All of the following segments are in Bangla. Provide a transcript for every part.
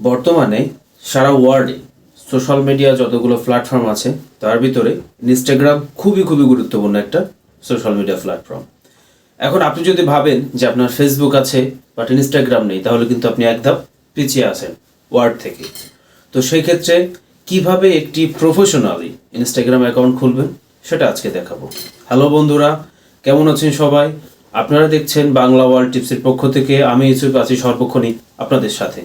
বর্তমানে সারা ওয়ার্ল্ডে সোশ্যাল মিডিয়া যতগুলো প্ল্যাটফর্ম আছে তার ভিতরে ইনস্টাগ্রাম খুবই গুরুত্বপূর্ণ একটা সোশ্যাল মিডিয়া প্ল্যাটফর্ম। এখন আপনি যদি ভাবেন যে আপনার ফেসবুক আছে বাট ইনস্টাগ্রাম নেই, তাহলে কিন্তু আপনি একদম পিছিয়ে আছেন ওয়ার্ল্ড থেকে। তো সেই ক্ষেত্রে কিভাবে একটি প্রফেশনালি ইনস্টাগ্রাম অ্যাকাউন্ট খুলবেন সেটা আজকে দেখাবো। হ্যালো বন্ধুরা, কেমন আছেন সবাই? আপনারা দেখছেন বাংলা ওয়ার্ল্ড টিপসের পক্ষ থেকে। আমি ইউসুফ আছি সর্বক্ষণই আপনাদের সাথে।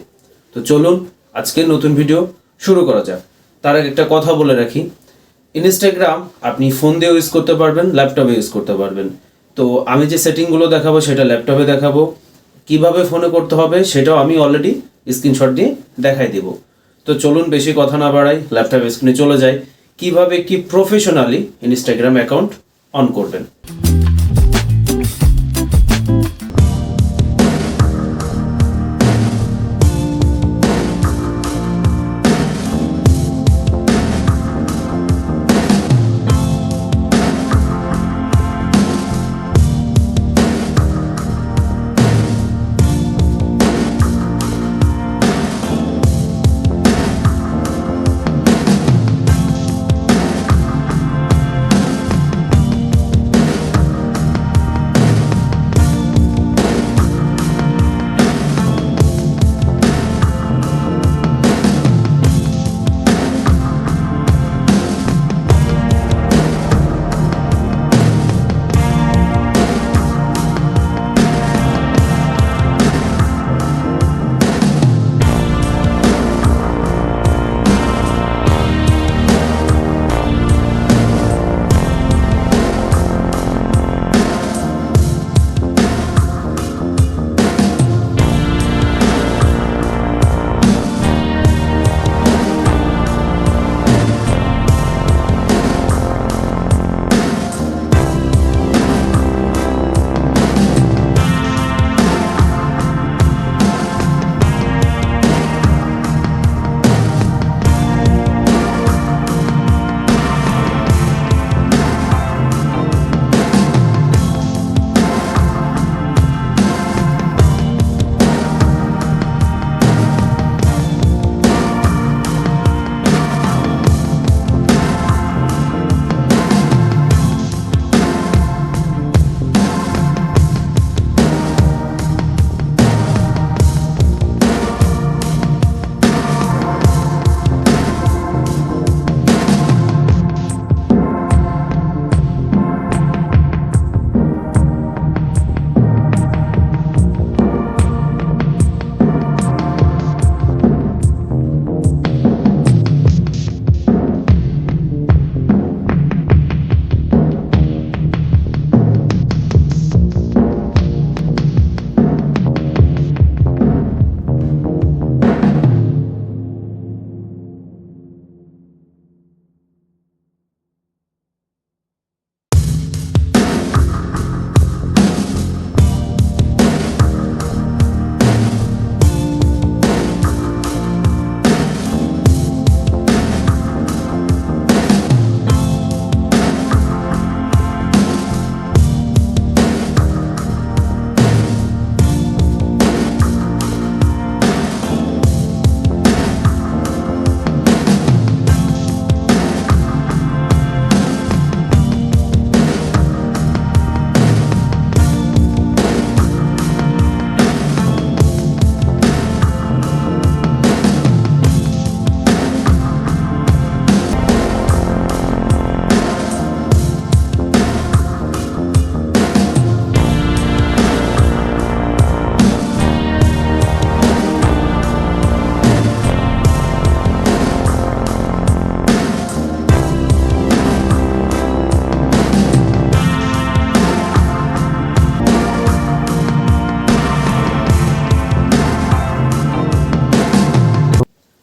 তো চলুন আজকের নতুন ভিডিও শুরু করা যাক। তার আগে একটা কথা বলে রাখি, ইনস্টাগ্রাম আপনি ফোন দিয়ে ইউজ করতে পারবেন, ল্যাপটপে ইউজ করতে পারবেন। তো আমি যে সেটিংগুলো দেখাবো সেটা ল্যাপটপে দেখাবো, কিভাবে ফোনে করতে হবে সেটাও আমি অলরেডি স্ক্রিনশট দিয়ে দেখাই দিব। তো চলুন বেশি কথা না বাড়াই, ল্যাপটপ স্ক্রিনে চলে যাই কিভাবে কি প্রফেশনালি ইনস্টাগ্রাম অ্যাকাউন্ট অন করবেন।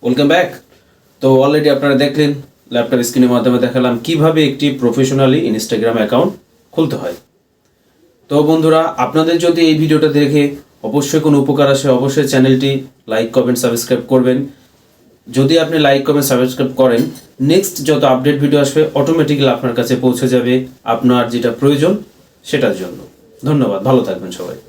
Welcome back. তো অলরেডি আপনারা দেখলেন, ল্যাপটপ স্ক্রিনের মাধ্যমে দেখালাম কিভাবে একটি প্রফেশনালি ইনস্টাগ্রাম অ্যাকাউন্ট খুলতে হয়। তো বন্ধুরা, আপনাদের যদি এই ভিডিওটা দেখে অবশ্যই কোনো উপকার আসে, অবশ্যই চ্যানেলটি লাইক কমেন্ট সাবস্ক্রাইব করবেন। যদি আপনি লাইক কমেন্ট সাবস্ক্রাইব করেন, নেক্সট যত আপডেট ভিডিও আসবে অটোমেটিক্যালি আপনার কাছে পৌঁছে যাবে আপনার যেটা প্রয়োজন সেটার জন্য। ধন্যবাদ, ভালো থাকবেন সবাই।